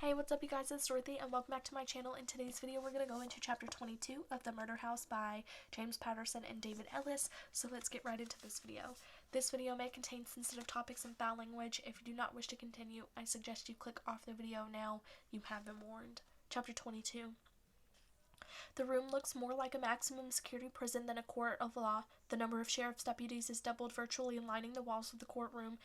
Hey, what's up you guys, it's Dorothy and welcome back to my channel. In today's video we're going to go into chapter 22 of The Murder House by James Patterson and David Ellis, so let's get right into this video. This video may contain sensitive topics and foul language. If you do not wish to continue, I suggest you click off the video now. You have been warned. Chapter 22. The room looks more like a maximum security prison than a court of law. The number of sheriff's deputies is doubled virtually, lining the walls of the courtroom.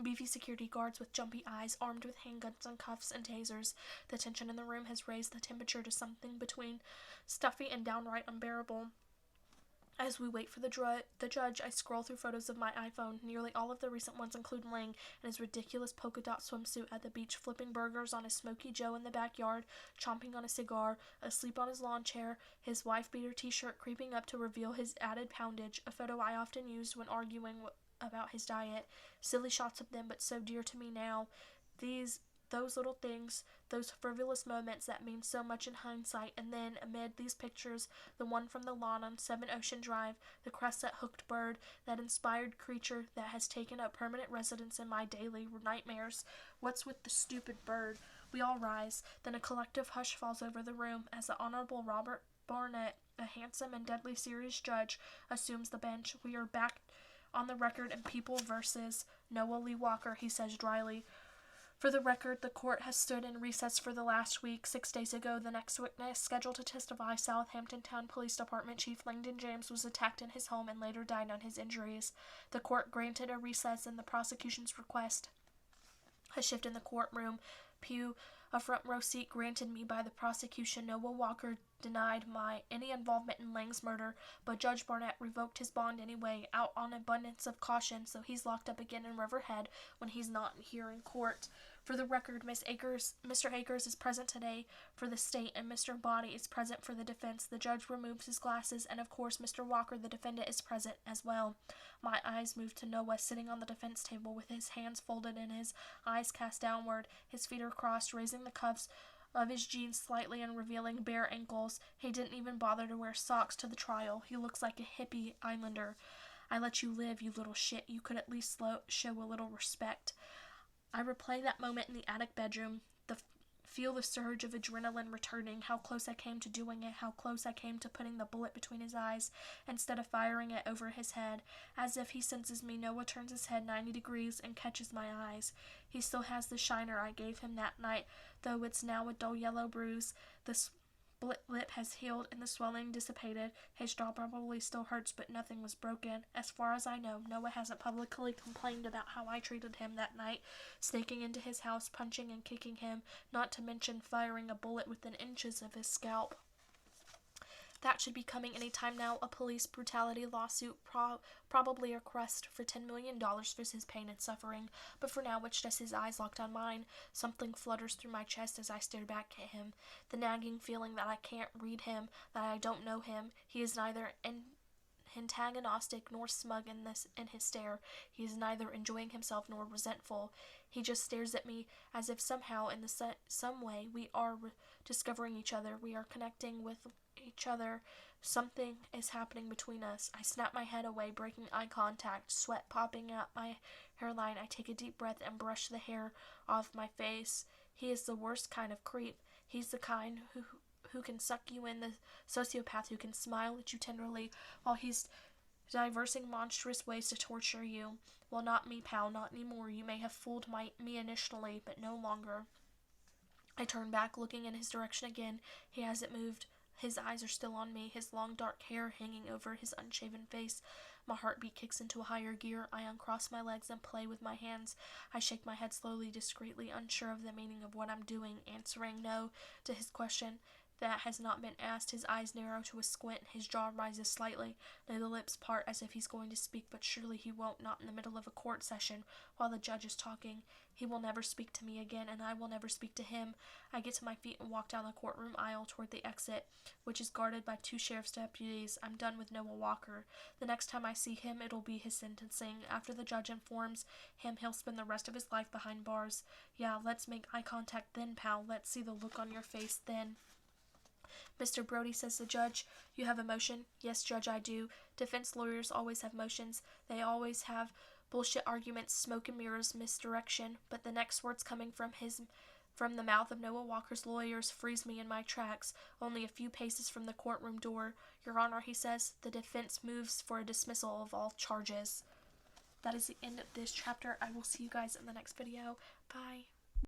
Beefy security guards with jumpy eyes, armed with handguns and cuffs and tasers. The tension in the room has raised the temperature to something between stuffy and downright unbearable. As we wait for the judge, I scroll through photos of my iPhone. Nearly all of the recent ones include Lang in his ridiculous polka dot swimsuit at the beach, flipping burgers on his Smoky Joe in the backyard, chomping on a cigar, asleep on his lawn chair, his wife-beater t-shirt creeping up to reveal his added poundage, a photo I often used when arguing about his diet. Silly shots of them, but so dear to me now. Those little things, those frivolous moments that mean so much in hindsight. And then, amid these pictures, the one from the lawn on 7 Ocean Drive, the crescent-hooked bird, that inspired creature that has taken up permanent residence in my daily nightmares. What's with the stupid bird? We all rise. Then a collective hush falls over the room as the Honorable Robert Barnett, a handsome and deadly serious judge, assumes the bench. We are back on the record in People versus Noah Lee Walker, he says dryly. For the record, the court has stood in recess for the last week. 6 days ago, the next witness scheduled to testify, Southampton Town Police Department Chief Langdon James, was attacked in his home and later died on his injuries. The court granted a recess in the prosecution's request. A shift in the courtroom pew, a front row seat granted me by the prosecution. Noah Walker denied any involvement in Lang's murder, but Judge Barnett revoked his bond anyway, out on abundance of caution, so he's locked up again in Riverhead when he's not here in court. For the record, Mr. Akers is present today for the state, and Mr. Body is present for the defense. The judge removes his glasses, and of course Mr. Walker, the defendant, is present as well. My eyes move to Noah, sitting on the defense table with his hands folded and his eyes cast downward. His feet are crossed, raising the cuffs of his jeans slightly and revealing bare ankles. He didn't even bother to wear socks to the trial. He looks like a hippie islander. I let you live, you little shit. You could at least show a little respect. I replay that moment in the attic bedroom, feel the surge of adrenaline returning, how close I came to doing it, how close I came to putting the bullet between his eyes instead of firing it over his head. As if he senses me, Noah turns his head 90 degrees and catches my eyes. He still has the shiner I gave him that night, though it's now a dull yellow bruise. The split lip has healed and the swelling dissipated. His jaw probably still hurts, but nothing was broken. As far as I know, Noah hasn't publicly complained about how I treated him that night, sneaking into his house, punching and kicking him, not to mention firing a bullet within inches of his scalp. That should be coming any time now, a police brutality lawsuit, probably a request for $10 million for his pain and suffering. But for now, it's just his eyes locked on mine. Something flutters through my chest as I stare back at him. The nagging feeling that I can't read him, that I don't know him. He is neither antagonistic nor smug in his stare. He is neither enjoying himself nor resentful. He just stares at me as if somehow, in some way, we are discovering each other. We are connecting with each other. Something is happening between us. I snap my head away, breaking eye contact, sweat popping out my hairline. I take a deep breath and brush the hair off my face. He is the worst kind of creep. He's the kind who can suck you in, the sociopath who can smile at you tenderly while he's diversing monstrous ways to torture you. Well, not me, pal, not anymore. You may have fooled me initially, but no longer. I turn back, looking in his direction again. He hasn't moved. His eyes are still on me, his long dark hair hanging over his unshaven face. My heartbeat kicks into a higher gear. I uncross my legs and play with my hands. I shake my head slowly, discreetly, unsure of the meaning of what I'm doing, answering no to his question that has not been asked. His eyes narrow to a squint, his jaw rises slightly. Then the lips part as if he's going to speak, but surely he won't, not in the middle of a court session while the judge is talking. He will never speak to me again, and I will never speak to him. I get to my feet and walk down the courtroom aisle toward the exit, which is guarded by 2 sheriff's deputies. I'm done with Noah Walker. The next time I see him, it'll be his sentencing. After the judge informs him he'll spend the rest of his life behind bars. Yeah, let's make eye contact then, pal. Let's see the look on your face then. Mr. Brody, says the judge, you have a motion? Yes, Judge, I do. Defense lawyers always have motions. They always have bullshit arguments, smoke and mirrors, misdirection. But the next words coming from his From the mouth of Noah Walker's lawyers frees me in my tracks, only a few paces from the courtroom door. Your Honor, he says, the defense moves for a dismissal of all charges. That is the end of this chapter. I will see you guys in the next video. Bye.